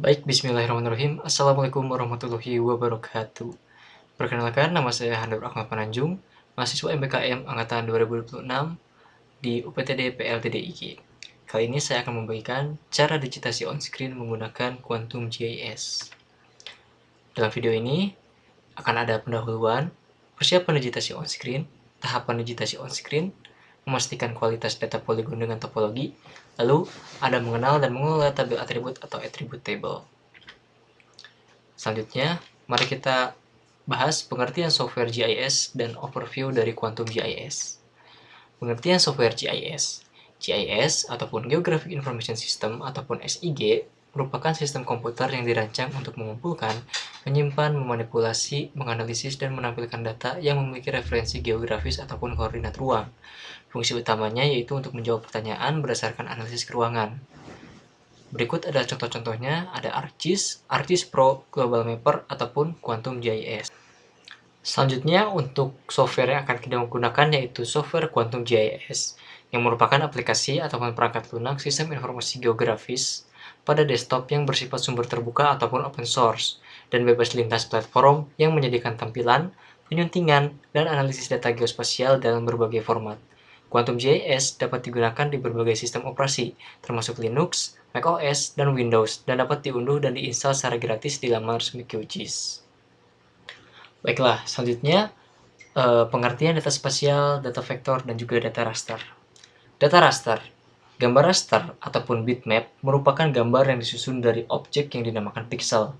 Baik, bismillahirrahmanirrahim. Assalamualaikum warahmatullahi wabarakatuh. Perkenalkan, nama saya Handur Ahmad Pananjung, mahasiswa MBKM Angkatan 2026 di UPTD PLTDIG. Kali ini saya akan membagikan cara digitasi on-screen menggunakan Quantum GIS. Dalam video ini, akan ada pendahuluan, persiapan digitasi on-screen, tahapan digitasi on-screen, memastikan kualitas data poligon dengan topologi, lalu ada mengenal dan mengelola tabel atribut atau attribute table. Selanjutnya, mari kita bahas pengertian software GIS dan overview dari Quantum GIS. Pengertian software GIS. GIS ataupun Geographic Information System ataupun SIG merupakan sistem komputer yang dirancang untuk mengumpulkan, menyimpan, memanipulasi, menganalisis, dan menampilkan data yang memiliki referensi geografis ataupun koordinat ruang. Fungsi utamanya yaitu untuk menjawab pertanyaan berdasarkan analisis keruangan. Berikut adalah contoh-contohnya, ada ArcGIS, ArcGIS Pro, Global Mapper, ataupun Quantum GIS. Selanjutnya, untuk software yang akan kita gunakan yaitu software Quantum GIS, yang merupakan aplikasi ataupun perangkat lunak sistem informasi geografis pada desktop yang bersifat sumber terbuka ataupun open source, dan bebas lintas platform yang menjadikan tampilan, penyuntingan, dan analisis data geospasial dalam berbagai format. Quantum GIS dapat digunakan di berbagai sistem operasi, termasuk Linux, macOS, dan Windows, dan dapat diunduh dan diinstal secara gratis di laman resmi QGIS. Baiklah, selanjutnya pengertian data spasial, data vektor, dan juga data raster. Data raster. Gambar raster ataupun bitmap merupakan gambar yang disusun dari objek yang dinamakan pixel.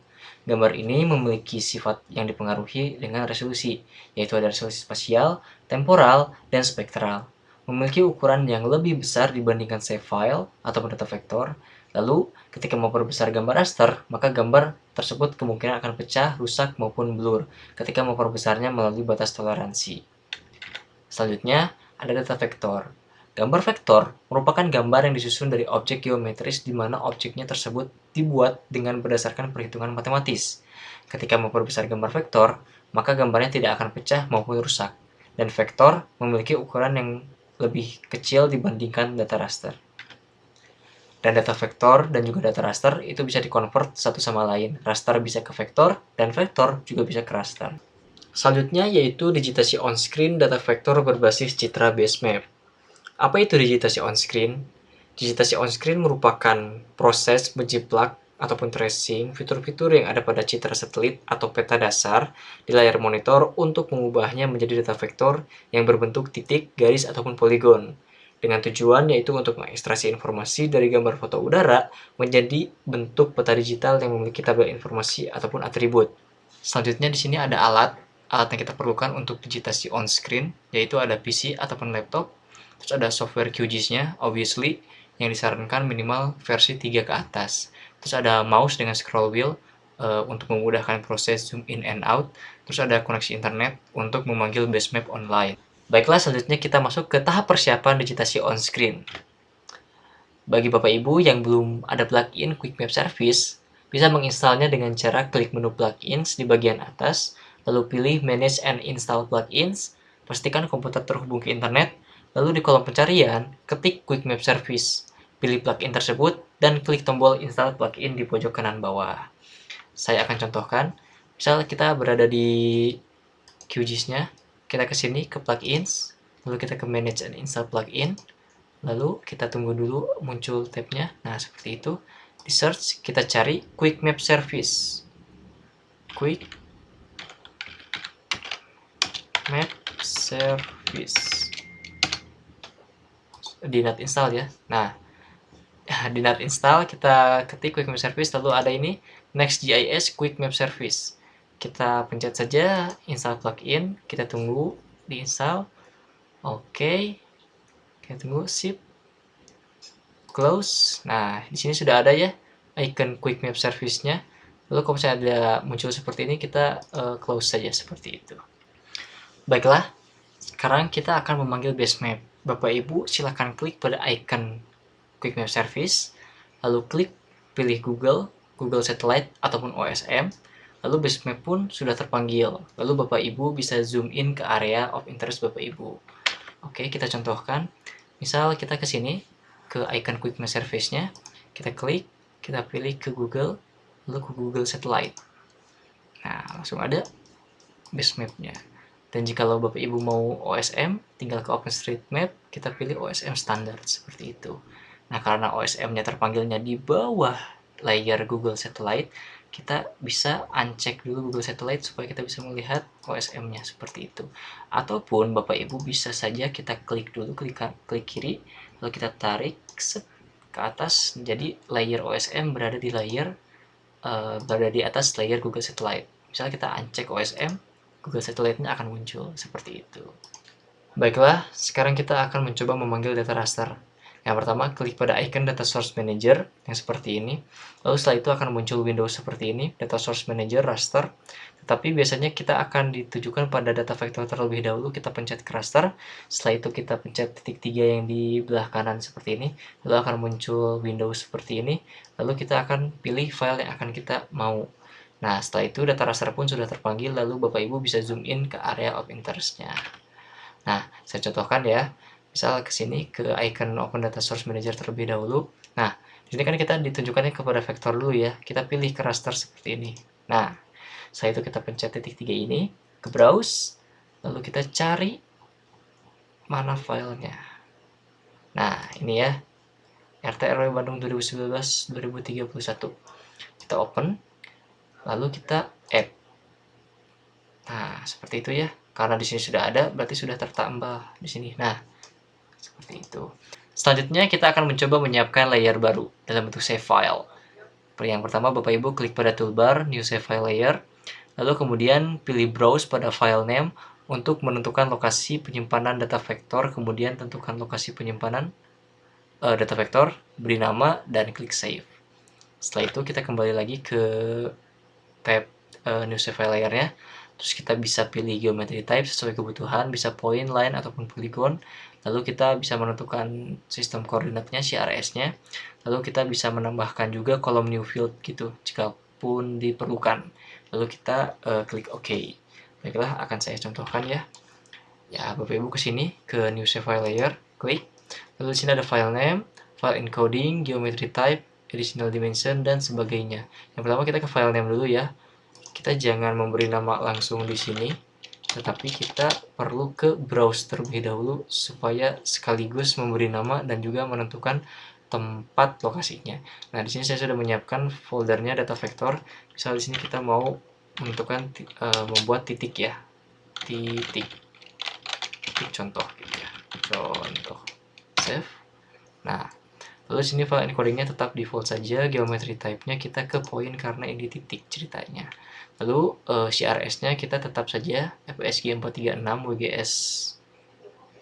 Gambar ini memiliki sifat yang dipengaruhi dengan resolusi, yaitu ada resolusi spasial, temporal, dan spektral. Memiliki ukuran yang lebih besar dibandingkan save file ataupun data vektor. Lalu, ketika memperbesar gambar raster, maka gambar tersebut kemungkinan akan pecah, rusak, maupun blur ketika memperbesarnya melalui batas toleransi. Selanjutnya, ada data vektor. Gambar vektor merupakan gambar yang disusun dari objek geometris di mana objeknya tersebut dibuat dengan berdasarkan perhitungan matematis. Ketika memperbesar gambar vektor, maka gambarnya tidak akan pecah maupun rusak, dan vektor memiliki ukuran yang lebih kecil dibandingkan data raster. Dan data vektor dan juga data raster itu bisa dikonvert satu sama lain. Raster bisa ke vektor, dan vektor juga bisa ke raster. Selanjutnya yaitu digitasi on-screen data vektor berbasis citra base map. Apa itu digitasi on-screen? Digitasi on-screen merupakan proses menjiplak ataupun tracing fitur-fitur yang ada pada citra satelit atau peta dasar di layar monitor untuk mengubahnya menjadi data vektor yang berbentuk titik, garis, ataupun poligon. Dengan tujuan yaitu untuk mengekstraksi informasi dari gambar foto udara menjadi bentuk peta digital yang memiliki tabel informasi ataupun atribut. Selanjutnya di sini ada alat yang kita perlukan untuk digitasi on-screen, yaitu ada PC ataupun laptop. Terus ada software QGIS-nya, obviously, yang disarankan minimal versi 3 ke atas. Terus ada mouse dengan scroll wheel untuk memudahkan proses zoom in and out. Terus ada koneksi internet untuk memanggil base map online. Baiklah, selanjutnya kita masuk ke tahap persiapan digitasi on-screen. Bagi Bapak Ibu yang belum ada plugin Quick Map Service, bisa menginstalnya dengan cara klik menu plugins di bagian atas, lalu pilih Manage and Install Plugins, pastikan komputer terhubung ke internet, lalu di kolom pencarian, ketik Quick Map Service, pilih plugin tersebut, dan klik tombol Install Plugin di pojok kanan bawah. Saya akan contohkan, misal kita berada di QGIS-nya, kita ke sini ke Plugins, lalu kita ke Manage and Install Plugin, lalu kita tunggu dulu muncul tab-nya. Nah, seperti itu. Di search, kita cari Quick Map Service. Quick Map Service. Di not install ya. Nah, di not install kita ketik Quick Map Service, lalu ada ini Next.js Quick Map Service. Kita pencet saja install plugin, kita tunggu diinstal. Oke. Kita tunggu, sip. Close. Nah, di sini sudah ada ya icon Quick Map Service-nya. Lalu kalau misalnya ada muncul seperti ini, kita close saja seperti itu. Baiklah, sekarang kita akan memanggil base map. Bapak Ibu silakan klik pada icon Quick Map Service, lalu klik pilih Google Satellite ataupun OSM, lalu base map pun sudah terpanggil. Lalu Bapak Ibu bisa zoom in ke area of interest Bapak Ibu. Oke, kita contohkan. Misal kita ke sini, ke icon Quick Map Service-nya, kita klik, kita pilih ke Google, lalu ke Google Satellite. Nah, langsung ada base map-nya. Dan jikalau Bapak Ibu mau OSM, tinggal ke OpenStreetMap, kita pilih OSM standar seperti itu. Nah, karena OSM-nya terpanggilnya di bawah layer Google Satellite, kita bisa uncheck dulu Google Satellite supaya kita bisa melihat OSM-nya seperti itu. Ataupun Bapak Ibu bisa saja kita klik dulu, klik kiri, lalu kita tarik ke atas, jadi layer OSM berada di atas layer Google Satellite. Misalnya kita uncheck OSM, Google Satellite-nya akan muncul seperti itu. Baiklah, sekarang kita akan mencoba memanggil data raster. Yang pertama, klik pada icon Data Source Manager yang seperti ini. Lalu setelah itu akan muncul window seperti ini, Data Source Manager Raster. Tetapi biasanya kita akan ditujukan pada data vektor terlebih dahulu, kita pencet ke raster. Setelah itu kita pencet titik 3 yang di belah kanan seperti ini. Lalu akan muncul window seperti ini. Lalu kita akan pilih file yang akan kita mau. Nah, setelah itu data raster pun sudah terpanggil, lalu Bapak Ibu bisa zoom in ke area of interest-nya. Nah, saya contohkan ya. Misal ke sini ke icon Open Data Source Manager terlebih dahulu. Nah, di sini kan kita ditunjukkannya kepada vektor dulu ya. Kita pilih ke raster seperti ini. Nah, setelah itu kita pencet titik 3 ini, ke browse, lalu kita cari mana filenya. Nah, ini ya. RT RW Bandung 2019-2031. Kita open, lalu kita add. Nah, seperti itu ya. Karena di sini sudah ada, berarti sudah tertambah di sini. Nah, seperti itu. Selanjutnya kita akan mencoba menyiapkan layer baru dalam bentuk save file. Yang pertama Bapak Ibu klik pada toolbar New Save File Layer, lalu kemudian pilih Browse pada file name untuk menentukan lokasi penyimpanan data vektor, kemudian tentukan lokasi penyimpanan data vektor, beri nama, dan klik Save. Setelah itu kita kembali lagi ke tab New Save File Layer-nya. Terus kita bisa pilih geometry type sesuai kebutuhan, bisa point, line, ataupun polygon. Lalu kita bisa menentukan sistem koordinatnya, CRS-nya. Lalu kita bisa menambahkan juga kolom new field gitu, jika pun diperlukan. Lalu kita klik OK. Baiklah, akan saya contohkan ya. Ya, Bapak Ibu ke sini, ke New Save File Layer, klik. Lalu di sini ada file name, file encoding, geometry type, additional dimension, dan sebagainya. Yang pertama kita ke file name dulu ya. Kita jangan memberi nama langsung di sini, tetapi kita perlu ke browse terlebih dahulu supaya sekaligus memberi nama dan juga menentukan tempat lokasinya. Nah, di sini saya sudah menyiapkan foldernya data vektor. Misal di sini kita mau menentukan membuat titik ya, titik contoh gitu ya, contoh save. Nah, lalu sini file encodingnya tetap default saja, geometry type-nya kita ke point karena ini titik ceritanya. Lalu CRS-nya kita tetap saja FPSG 436 WGS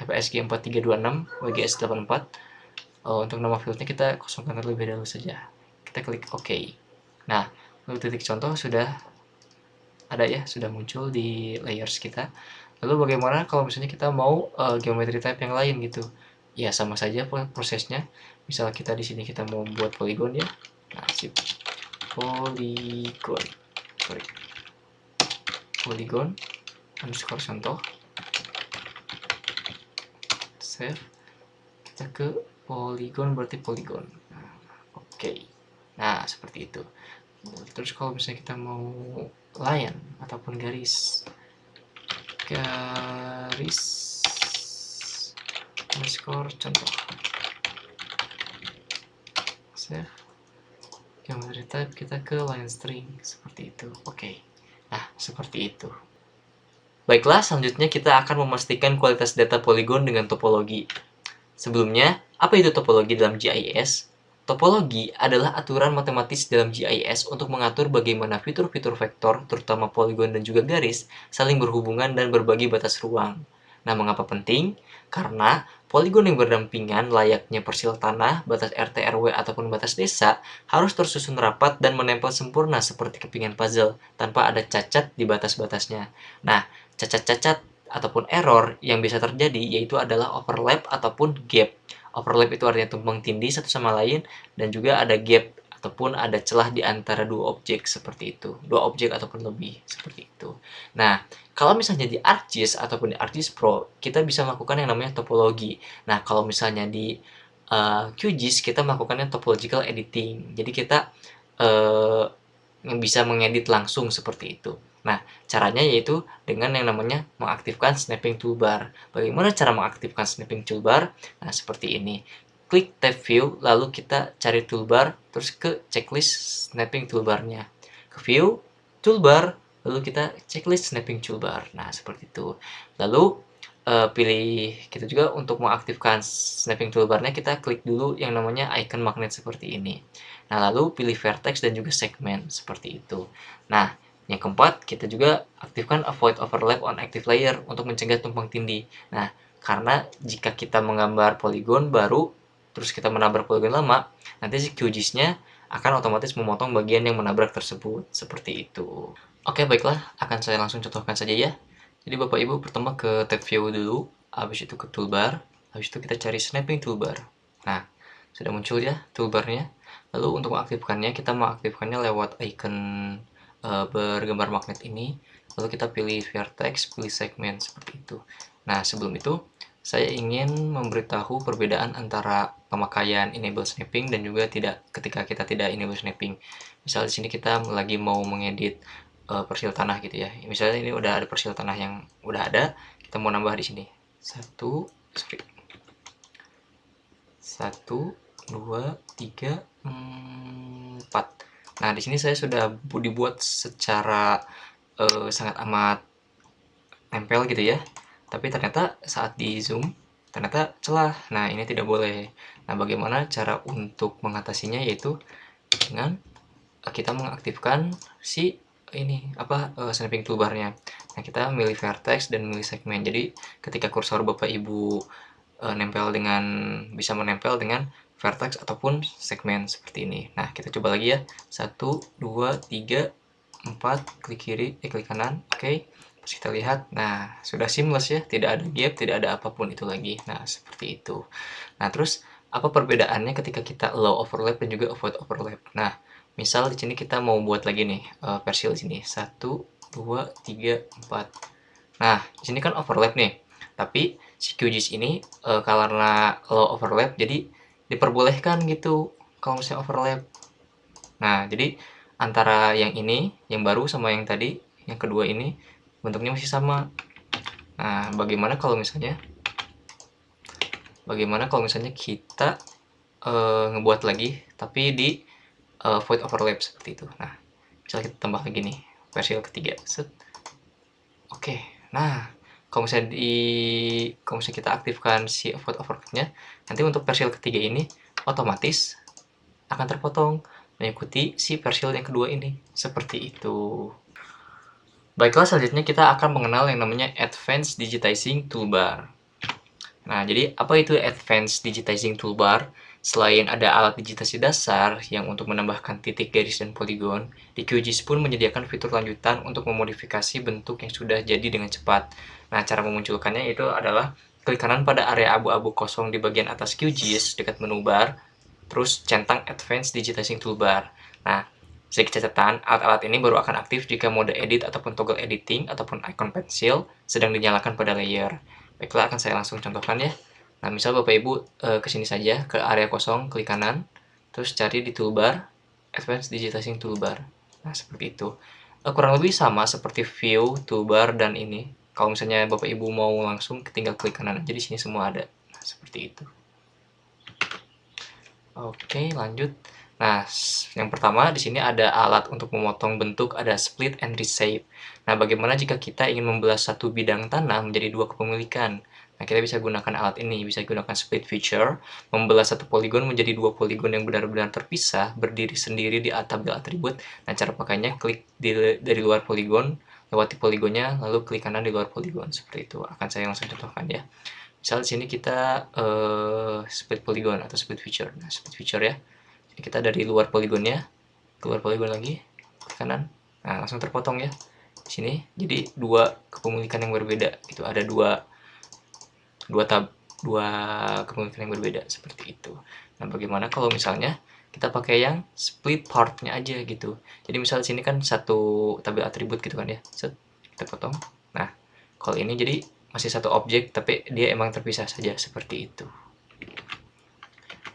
FPSG 4326 WGS 84. Untuk nama fieldnya kita kosongkan terlebih dahulu saja. Kita klik OK. Nah, lalu titik contoh sudah ada ya, sudah muncul di layers kita. Lalu bagaimana kalau misalnya kita mau geometry type yang lain gitu? Ya sama saja prosesnya. Misal kita di sini kita mau buat polygon ya. Nah, sip. Polygon underscore contoh, save, kita ke polygon berarti polygon. Nah, oke. Nah, seperti itu. Terus kalau misalnya kita mau line ataupun garis underscore contoh, save, geometry type kita ke line string seperti itu. Oke. Nah, seperti itu. Baiklah, selanjutnya kita akan memastikan kualitas data poligon dengan topologi. Sebelumnya, apa itu topologi dalam GIS? Topologi adalah aturan matematis dalam GIS untuk mengatur bagaimana fitur-fitur vektor, terutama poligon dan juga garis, saling berhubungan dan berbagi batas ruang. Nah, mengapa penting? Karena poligon yang berdampingan layaknya persil tanah, batas RT RW ataupun batas desa harus tersusun rapat dan menempel sempurna seperti kepingan puzzle tanpa ada cacat di batas-batasnya. Nah, cacat-cacat ataupun error yang bisa terjadi yaitu adalah overlap ataupun gap. Overlap itu artinya tumpang tindih satu sama lain, dan juga ada gap ataupun ada celah di antara dua objek seperti itu. Dua objek ataupun lebih seperti itu. Nah, kalau misalnya di ArcGIS ataupun di ArcGIS Pro, kita bisa melakukan yang namanya topologi. Nah, kalau misalnya di QGIS kita melakukannya topological editing. Jadi kita bisa mengedit langsung seperti itu. Nah, caranya yaitu dengan yang namanya mengaktifkan snapping toolbar. Bagaimana cara mengaktifkan snapping toolbar? Nah, seperti ini. Klik tab view, lalu kita cari toolbar, terus ke checklist snapping toolbarnya. Ke view, toolbar, lalu kita checklist snapping toolbar. Nah, seperti itu. Lalu pilih kita juga untuk mengaktifkan snapping toolbarnya, kita klik dulu yang namanya icon magnet seperti ini. Nah, lalu pilih vertex dan juga segmen seperti itu. Nah, yang keempat, kita juga aktifkan avoid overlap on active layer untuk mencegah tumpang tindih. Nah, karena jika kita menggambar poligon baru, terus kita menabrak poligon lama, nanti si QGIS-nya akan otomatis memotong bagian yang menabrak tersebut. Seperti itu. Oke, baiklah. Akan saya langsung contohkan saja ya. Jadi Bapak Ibu pertama ke tab view dulu, habis itu ke toolbar, habis itu kita cari snapping toolbar. Nah, sudah muncul ya toolbarnya. Lalu untuk mengaktifkannya, kita mengaktifkannya lewat icon bergambar magnet ini. Lalu kita pilih vertex, pilih segmen seperti itu. Nah, sebelum itu saya ingin memberitahu perbedaan antara pemakaian enable snapping dan juga tidak ketika kita tidak enable snapping. Misal di sini kita lagi mau mengedit persil tanah gitu ya. Misalnya ini udah ada persil tanah yang udah ada, kita mau nambah di sini. 1 2 3 4. Nah, di sini saya sudah dibuat secara sangat amat nempel gitu ya. Tapi ternyata saat di zoom ternyata celah. Nah, ini tidak boleh. Nah, bagaimana cara untuk mengatasinya, yaitu dengan kita mengaktifkan si ini snapping toolbarnya. Nah, kita milih vertex dan milih segmen. Jadi ketika kursor Bapak Ibu bisa menempel dengan vertex ataupun segmen seperti ini. Nah, kita coba lagi ya. 1 2 3 4, klik kiri, klik kanan. Oke. Terus kita lihat. Nah, sudah seamless ya, tidak ada gap, tidak ada apapun itu lagi. Nah, seperti itu. Nah, terus apa perbedaannya ketika kita allow overlap dan juga avoid overlap? Nah, misal di sini kita mau buat lagi nih persil di sini 1 2 3 4. Nah, di sini kan overlap nih. Tapi si QGIS ini karena low overlap jadi diperbolehkan gitu kalau misalnya overlap. Nah, jadi antara yang ini, yang baru sama yang tadi, yang kedua ini bentuknya masih sama. Nah, bagaimana kalau misalnya kita ngebuat lagi tapi di void overlap seperti itu. Nah, misalnya kita tambah lagi nih versi ketiga. Set. Oke. Nah, kalau misalnya kita aktifkan si void overlap-nya, nanti untuk versi ketiga ini otomatis akan terpotong mengikuti si versi yang kedua ini. Seperti itu. Baiklah, selanjutnya kita akan mengenal yang namanya Advanced Digitizing Toolbar. Nah, jadi apa itu Advanced Digitizing Toolbar? Selain ada alat digitasi dasar yang untuk menambahkan titik, garis, dan poligon, di QGIS pun menyediakan fitur lanjutan untuk memodifikasi bentuk yang sudah jadi dengan cepat. Nah, cara memunculkannya itu adalah klik kanan pada area abu-abu kosong di bagian atas QGIS dekat menu bar, terus centang Advanced Digitizing Toolbar. Nah, sedikit catatan, alat-alat ini baru akan aktif jika mode edit ataupun toggle editing ataupun icon pencil sedang dinyalakan pada layer. Baiklah, akan saya langsung contohkan ya. Nah, misal Bapak Ibu ke sini saja, ke area kosong, klik kanan, terus cari di toolbar, Advanced Digitizing Toolbar. Nah, seperti itu. Kurang lebih sama seperti view, toolbar, dan ini. Kalau misalnya Bapak Ibu mau langsung, tinggal klik kanan aja, di sini semua ada. Nah, seperti itu. Oke, lanjut. Nah, yang pertama di sini ada alat untuk memotong bentuk, ada split and reshape. Nah, bagaimana jika kita ingin membelah satu bidang tanah menjadi dua kepemilikan? Nah, kita bisa gunakan alat ini, bisa gunakan split feature, membelah satu poligon menjadi dua poligon yang benar-benar terpisah, berdiri sendiri di tabel atribut. Nah, cara pakainya klik dari luar poligon, lewati poligonnya, lalu klik kanan di luar poligon. Seperti itu. Akan saya langsung contohkan ya. Misal di sini kita split polygon atau split feature. Nah, split feature ya. Jadi kita dari luar poligonnya, keluar poligon lagi, ke kanan. Nah, langsung terpotong ya. Di sini jadi dua kepemilikan yang berbeda. Itu ada dua kepemilikan yang berbeda seperti itu. Nah, bagaimana kalau misalnya kita pakai yang split partnya aja gitu. Jadi misal di sini kan satu tabel atribut gitu kan ya. Set, kita potong. Nah, kalau ini jadi masih satu objek tapi dia emang terpisah saja seperti itu.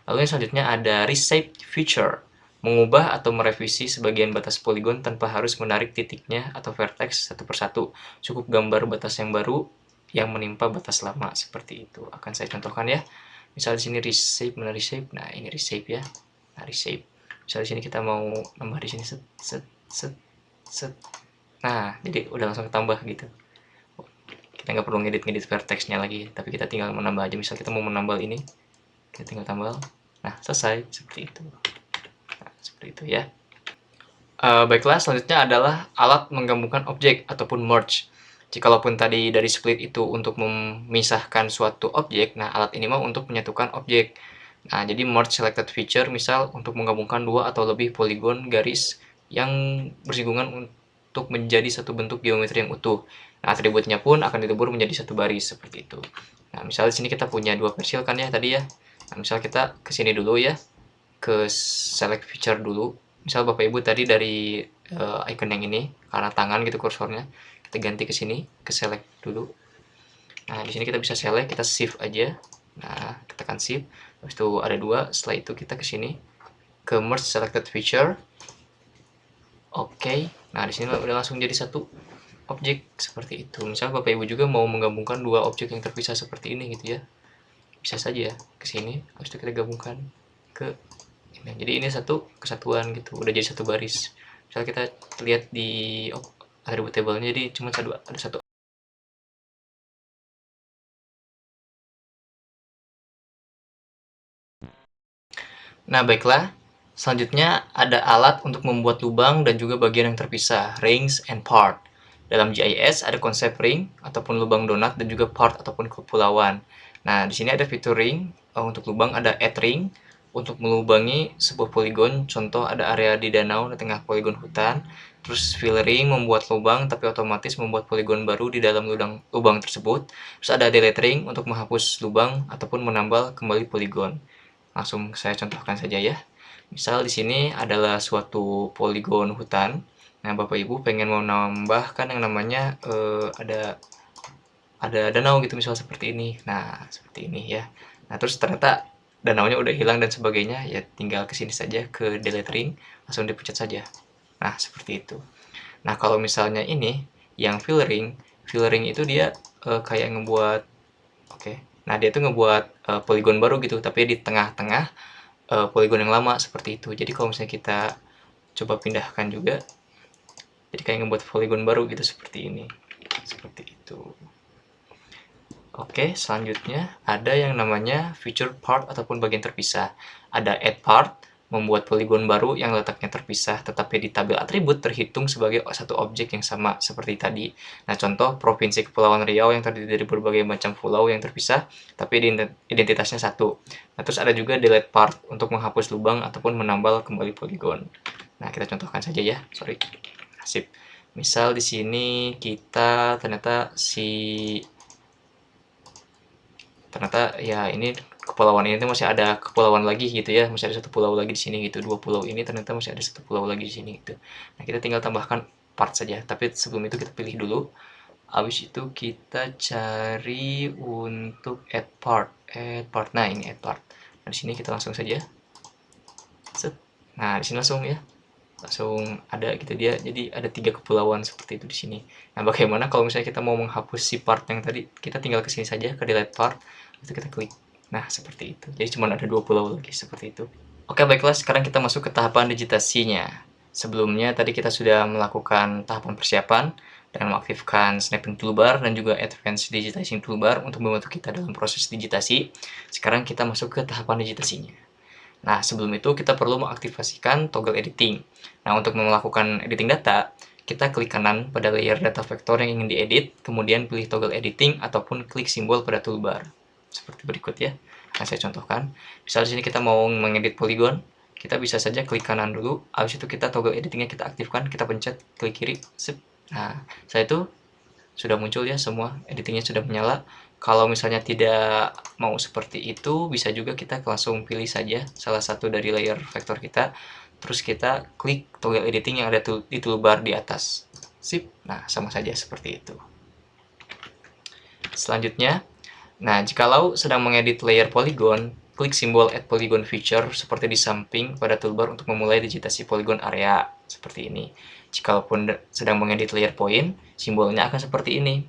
Lalu yang selanjutnya ada reshape feature. mengubah atau merevisi sebagian batas poligon tanpa harus menarik titiknya atau vertex satu persatu. Cukup gambar batas yang baru yang menimpa batas lama, seperti itu. Akan saya contohkan ya. Misal di sini reshape, mana reshape? Nah, ini reshape ya. Nah, reshape. Misal di sini kita mau nambah di sini set set set set. Nah, jadi udah langsung ketambah gitu. Kita nggak perlu ngedit-ngedit vertexnya lagi, tapi kita tinggal menambah aja. Misal kita mau menambal ini, kita tinggal tambal. Nah, selesai seperti itu. Nah, seperti itu ya. Baiklah, selanjutnya adalah alat menggabungkan objek ataupun merge. Jikalaupun tadi dari split itu untuk memisahkan suatu objek, nah alat ini mau untuk menyatukan objek. Nah, jadi merge selected feature misal untuk menggabungkan dua atau lebih poligon garis yang bersinggungan untuk menjadi satu bentuk geometri yang utuh. Nah, atributnya pun akan dilebur menjadi satu baris seperti itu. Nah, misal di sini kita punya dua pensil kan ya tadi ya. Nah, misal kita ke sini dulu ya, ke select feature dulu. Misal Bapak Ibu tadi dari icon yang ini karena tangan gitu kursornya, kita ganti ke sini, ke select dulu. Nah, di sini kita bisa select, kita shift aja. Nah, kita tekan shift. Habis itu ada dua, setelah itu kita ke sini ke merge selected feature. Oke. Nah, di sini udah langsung jadi satu objek seperti itu. Misal Bapak Ibu juga mau menggabungkan dua objek yang terpisah seperti ini gitu ya. Bisa saja ke sini, habis itu kita gabungkan ke ini. Jadi ini satu kesatuan gitu, udah jadi satu baris. Misal kita lihat di atribut table-nya, jadi cuma ada satu. Nah, baiklah. Selanjutnya ada alat untuk membuat lubang dan juga bagian yang terpisah, rings and part. Dalam GIS ada konsep ring ataupun lubang donat dan juga part ataupun kepulauan. Nah, di sini ada fitur ring, untuk lubang ada add ring, untuk melubangi sebuah poligon, contoh ada area di danau di tengah poligon hutan. Terus fill ring membuat lubang tapi otomatis membuat poligon baru di dalam lubang tersebut. Terus ada delete ring untuk menghapus lubang ataupun menambal kembali poligon. Langsung saya contohkan saja ya. Misal di sini adalah suatu poligon hutan. Nah, Bapak Ibu pengen mau menambahkan yang namanya ada danau gitu misal seperti ini. Nah, seperti ini ya. Nah, terus ternyata danaunya udah hilang dan sebagainya, ya tinggal ke sini saja ke delete ring, langsung dipencet saja. Nah, seperti itu. Nah, kalau misalnya ini yang fill ring itu dia kayak ngebuat oke. Nah, dia tuh ngebuat poligon baru gitu, tapi di tengah-tengah poligon yang lama seperti itu. Jadi kalau misalnya kita coba pindahkan juga, jadi kayak ngebuat poligon baru gitu seperti ini. Seperti itu. Oke, selanjutnya ada yang namanya feature part ataupun bagian terpisah. Ada add part, membuat poligon baru yang letaknya terpisah tetapi di tabel atribut terhitung sebagai satu objek yang sama seperti tadi. Nah, contoh Provinsi Kepulauan Riau yang terdiri dari berbagai macam pulau yang terpisah tapi identitasnya satu. Nah, terus ada juga delete part untuk menghapus lubang ataupun menambal kembali poligon. Nah, kita contohkan saja ya. Sorry. Sip. Misal di sini kita ternyata ya ini kepulauan ini masih ada kepulauan lagi gitu ya, masih ada satu pulau lagi di sini gitu, dua pulau ini ternyata masih ada satu pulau lagi di sini gitu. Nah, kita tinggal tambahkan part saja, tapi sebelum itu kita pilih dulu, habis itu kita cari untuk add part. Nah ini add part. Nah, di sini kita langsung saja set. Nah, di sini langsung ya, langsung ada gitu dia, jadi ada 3 kepulauan seperti itu di sini. Nah, bagaimana kalau misalnya kita mau menghapus si part yang tadi, kita tinggal ke sini saja ke delete part, itu kita klik. Nah, seperti itu. Jadi cuma ada 2 pulau lagi seperti itu. Oke, baiklah, sekarang kita masuk ke tahapan digitasinya. Sebelumnya tadi kita sudah melakukan tahapan persiapan dengan mengaktifkan snapping toolbar dan juga advanced digitizing toolbar untuk membantu kita dalam proses digitasi. Sekarang kita masuk ke tahapan digitasinya. Nah, sebelum itu kita perlu mengaktifasikan toggle editing. Nah, untuk melakukan editing data, kita klik kanan pada layer data vektor yang ingin diedit, kemudian pilih toggle editing ataupun klik simbol pada toolbar. Seperti berikut ya. Nah, saya contohkan. Misal di sini kita mau mengedit polygon, kita bisa saja klik kanan dulu, habis itu kita toggle editingnya kita aktifkan, kita pencet klik kiri. Sip. Nah, saya itu sudah muncul ya semua, editingnya sudah menyala. Kalau misalnya tidak mau seperti itu, bisa juga kita langsung pilih saja salah satu dari layer vektor kita, terus kita klik toggle editing yang ada di toolbar di atas. Sip. Nah, sama saja seperti itu. Selanjutnya, Nah, jikalau sedang mengedit layer polygon, klik simbol Add Polygon Feature seperti di samping pada toolbar untuk memulai digitasi polygon area, seperti ini. Jikalaupun sedang mengedit layer point, simbolnya akan seperti ini.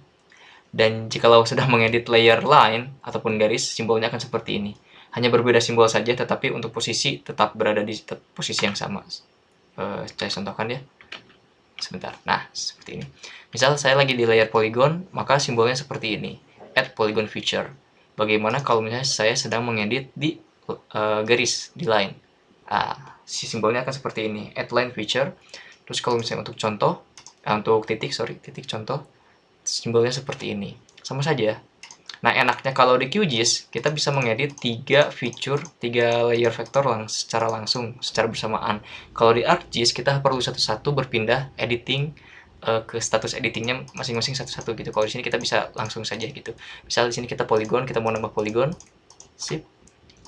Dan jikalau sedang mengedit layer line ataupun garis, simbolnya akan seperti ini. Hanya berbeda simbol saja, tetapi untuk posisi tetap berada di posisi yang sama. Saya contohkan ya. Sebentar. Nah, seperti ini. Misal saya lagi di layer polygon, maka simbolnya seperti ini. Add Polygon Feature. Bagaimana kalau misalnya saya sedang mengedit di garis, di line. Si simbolnya akan seperti ini. Add Line Feature. Terus kalau misalnya untuk contoh, untuk titik contoh, simbolnya seperti ini. Sama saja. Nah, enaknya kalau di QGIS, kita bisa mengedit 3 layer vektor secara langsung, secara bersamaan. Kalau di ArcGIS, kita perlu satu-satu berpindah editing ke status editingnya masing-masing satu-satu gitu. Kalau di sini kita bisa langsung saja gitu. Misal di sini kita poligon, kita mau nambah poligon, sip,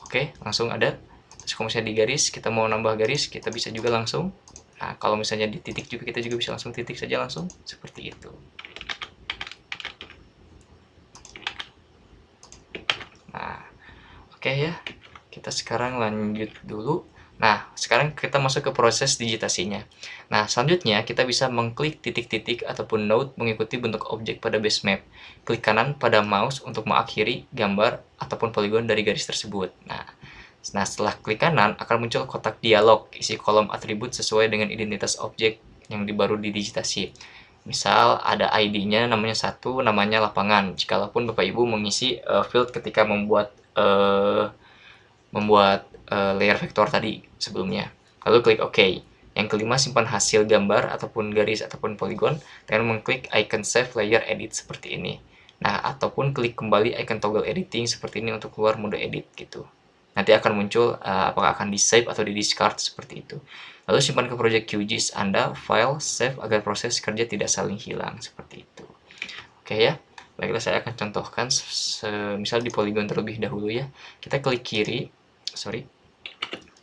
oke, langsung ada. Terus kalau misalnya di garis, kita mau nambah garis, kita bisa juga langsung. Nah, kalau misalnya di titik juga, kita juga bisa langsung titik saja langsung, seperti itu. Nah, oke ya, kita sekarang lanjut dulu. Nah, sekarang kita masuk ke proses digitasinya. Nah, selanjutnya kita bisa mengklik titik-titik ataupun node mengikuti bentuk objek pada base map. Klik kanan pada mouse untuk mengakhiri gambar ataupun poligon dari garis tersebut. Nah, setelah klik kanan akan muncul kotak dialog isi kolom atribut sesuai dengan identitas objek yang baru didigitasi. Misal ada ID-nya namanya 1, namanya lapangan. Jikalaupun Bapak Ibu mengisi field ketika membuat layer vektor tadi sebelumnya. Lalu klik OK. Yang kelima, simpan hasil gambar ataupun garis ataupun poligon dengan mengklik icon Save Layer Edit seperti ini. Nah, ataupun klik kembali icon toggle editing seperti ini untuk keluar mode edit gitu. Nanti akan muncul apakah akan di save atau di discard seperti itu. Lalu simpan ke project QGIS Anda, file, save agar proses kerja tidak saling hilang seperti itu. Oke ya. Baiklah, saya akan contohkan misal di poligon terlebih dahulu ya. Kita klik kiri,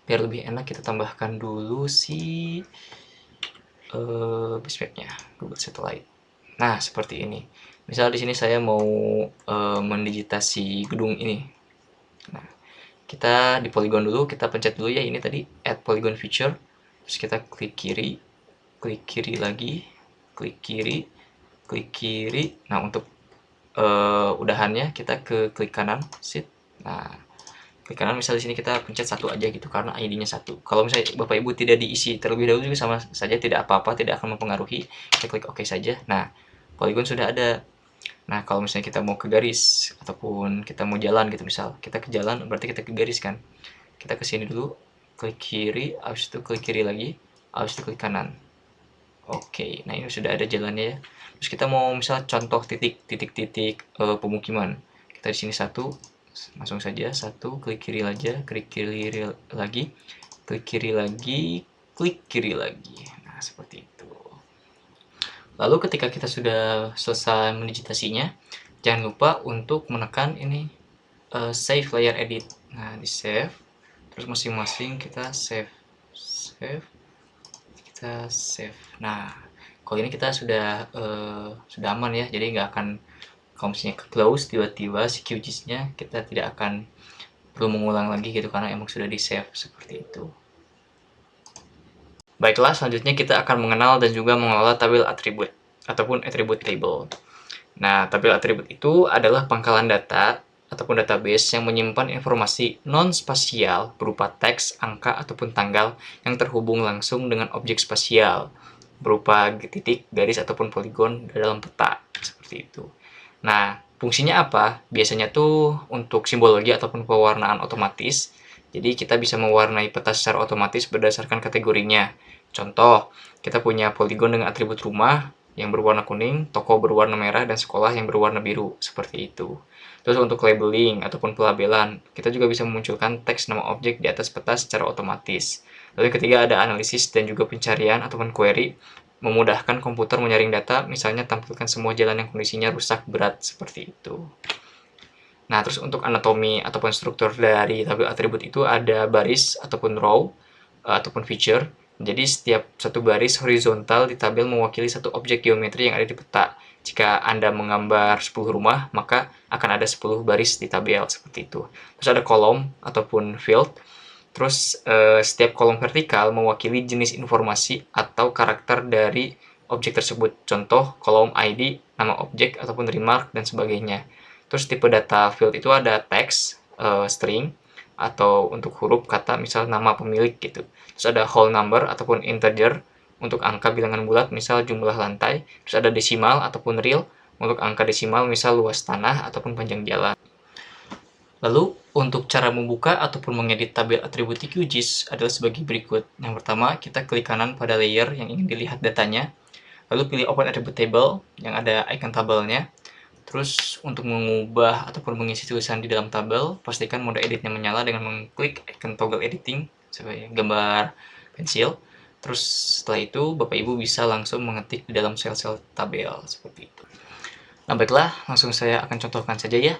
biar lebih enak kita tambahkan dulu si basemapnya, Google Satellite. Nah, seperti ini. Misal di sini saya mau mendigitasi gedung ini. Nah, kita di poligon dulu, kita pencet dulu ya ini tadi Add Polygon Feature. Terus kita klik kiri lagi, klik kiri. Nah, untuk udahannya kita klik kanan, sit. Nah, klik kanan misal di sini kita pencet 1 aja gitu karena ID-nya 1. Kalau misalnya Bapak Ibu tidak diisi terlebih dahulu juga sama saja, tidak apa-apa, tidak akan mempengaruhi. Kita klik OK saja. Nah, poligon sudah ada. Nah, kalau misalnya kita mau ke garis ataupun kita mau jalan gitu misal, kita ke jalan berarti kita ke garis kan. Kita ke sini dulu, klik kiri, habis itu klik kiri lagi, habis itu klik kanan. Oke, nah ini sudah ada jalannya ya. Terus kita mau misal contoh titik-titik pemukiman. Kita di sini 1, langsung saja 1, klik kiri aja, klik kiri lagi, klik kiri lagi, klik kiri lagi. Nah, seperti itu. Lalu ketika kita sudah selesai mendigitasinya, jangan lupa untuk menekan ini save layer edit. Nah, di save. Terus masing-masing kita save. Kita save. Nah, kalau ini kita sudah aman ya, jadi nggak akan kalau misalnya ke close tiba-tiba si QGIS-nya kita tidak akan perlu mengulang lagi gitu karena emang sudah di save seperti itu. Baiklah, selanjutnya kita akan mengenal dan juga mengelola tabel atribut ataupun attribute table. Nah, tabel atribut itu adalah pangkalan data ataupun database yang menyimpan informasi non-spasial berupa teks, angka, ataupun tanggal yang terhubung langsung dengan objek spasial berupa titik, garis, ataupun poligon dalam peta, seperti itu. Nah, fungsinya apa? Biasanya tuh untuk simbologi ataupun pewarnaan otomatis. Jadi kita bisa mewarnai peta secara otomatis berdasarkan kategorinya. Contoh, kita punya poligon dengan atribut rumah yang berwarna kuning, toko berwarna merah, dan sekolah yang berwarna biru, seperti itu. Terus untuk labeling ataupun pelabelan, kita juga bisa memunculkan teks nama objek di atas peta secara otomatis. Lalu yang ketiga ada analisis dan juga pencarian ataupun query, memudahkan komputer menyaring data, misalnya tampilkan semua jalan yang kondisinya rusak berat, seperti itu. Nah, terus untuk anatomi ataupun struktur dari tabel atribut itu ada baris ataupun row ataupun feature. Jadi setiap satu baris horizontal di tabel mewakili satu objek geometri yang ada di peta. Jika Anda menggambar 10 rumah, maka akan ada 10 baris di tabel, seperti itu. Terus ada kolom ataupun field. Terus setiap kolom vertikal mewakili jenis informasi atau karakter dari objek tersebut. Contoh, kolom ID, nama objek ataupun remark, dan sebagainya. Terus tipe data field itu ada teks, string, atau untuk huruf, kata, misal nama pemilik gitu. Terus ada whole number ataupun integer, untuk angka bilangan bulat, misal jumlah lantai. Terus ada desimal ataupun real, untuk angka desimal, misal luas tanah ataupun panjang jalan. Lalu, untuk cara membuka ataupun mengedit tabel atribut di QGIS adalah sebagai berikut. Yang pertama, kita klik kanan pada layer yang ingin dilihat datanya. Lalu pilih Open Attribute Table yang ada icon tabelnya. Terus, untuk mengubah ataupun mengisi tulisan di dalam tabel, pastikan mode editnya menyala dengan mengklik icon toggle editing sebagai gambar pensil. Terus setelah itu, Bapak Ibu bisa langsung mengetik di dalam sel-sel tabel, seperti itu. Nah baiklah, langsung saya akan contohkan saja ya.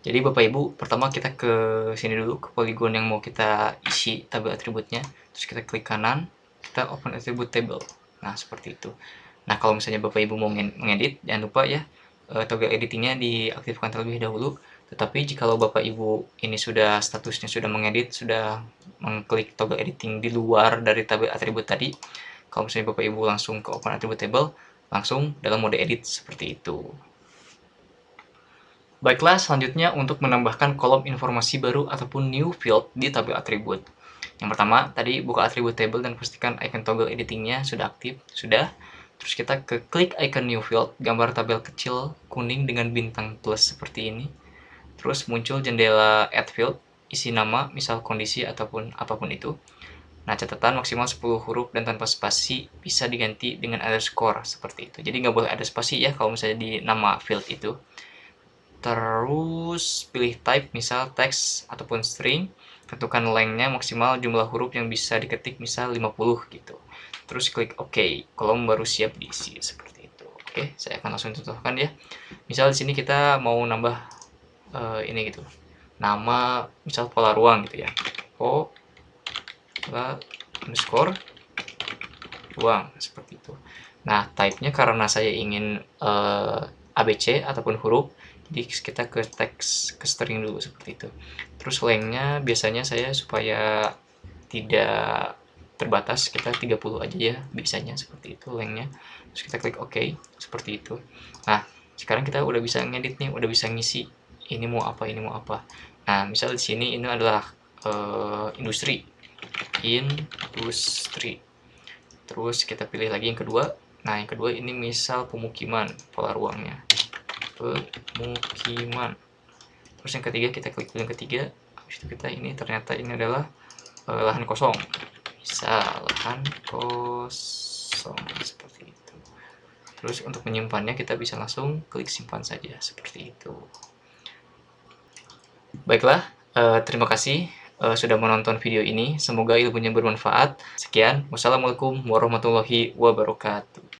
Jadi Bapak Ibu, pertama kita ke sini dulu, ke poligon yang mau kita isi tabel atributnya. Terus kita klik kanan, kita open attribute table. Nah seperti itu. Nah kalau misalnya Bapak Ibu mau mengedit, jangan lupa ya, toggle editingnya diaktifkan terlebih dahulu. Tetapi jikalau Bapak Ibu ini sudah statusnya sudah mengedit, sudah mengklik toggle editing di luar dari tabel atribut tadi, kalau misalnya Bapak Ibu langsung ke open attribute table, langsung dalam mode edit seperti itu. Baiklah, selanjutnya untuk menambahkan kolom informasi baru ataupun new field di tabel atribut. Yang pertama, tadi buka atribut table dan pastikan icon toggle editingnya sudah aktif. Sudah. Terus kita ke klik icon new field, gambar tabel kecil kuning dengan bintang plus seperti ini. Terus muncul jendela add field, isi nama, misal kondisi ataupun apapun itu. Nah, catatan maksimal 10 huruf dan tanpa spasi, bisa diganti dengan underscore seperti itu. Jadi nggak boleh ada spasi ya kalau misalnya di nama field itu. Terus pilih type, misal teks ataupun string. Tentukan length-nya maksimal jumlah huruf yang bisa diketik, misal 50 gitu. Terus klik OK, kolom baru siap diisi seperti itu. Oke, saya akan langsung contohkan ya. Misal di sini kita mau nambah ini gitu. Nama misal pola ruang gitu ya. Pola underscore ruang seperti itu. Nah, type-nya karena saya ingin ABC ataupun huruf, jadi kita ke teks, ke string dulu seperti itu. Terus length-nya biasanya saya supaya tidak terbatas, kita 30 aja ya biasanya seperti itu length-nya. Terus kita klik OK seperti itu. Nah, sekarang kita udah bisa ngedit nih, udah bisa ngisi ini mau apa, ini mau apa. Nah, misal di sini ini adalah industri. Terus kita pilih lagi yang kedua. Nah, yang kedua ini misal pemukiman, pola ruangnya. Pemukiman. Terus yang ketiga kita klik yang ketiga. Habis itu kita ini ternyata ini adalah lahan kosong. Bisa lahan kosong seperti itu. Terus untuk menyimpannya kita bisa langsung klik simpan saja seperti itu. Baiklah, terima kasih sudah menonton video ini. Semoga ilmunya bermanfaat. Sekian, wassalamualaikum warahmatullahi wabarakatuh.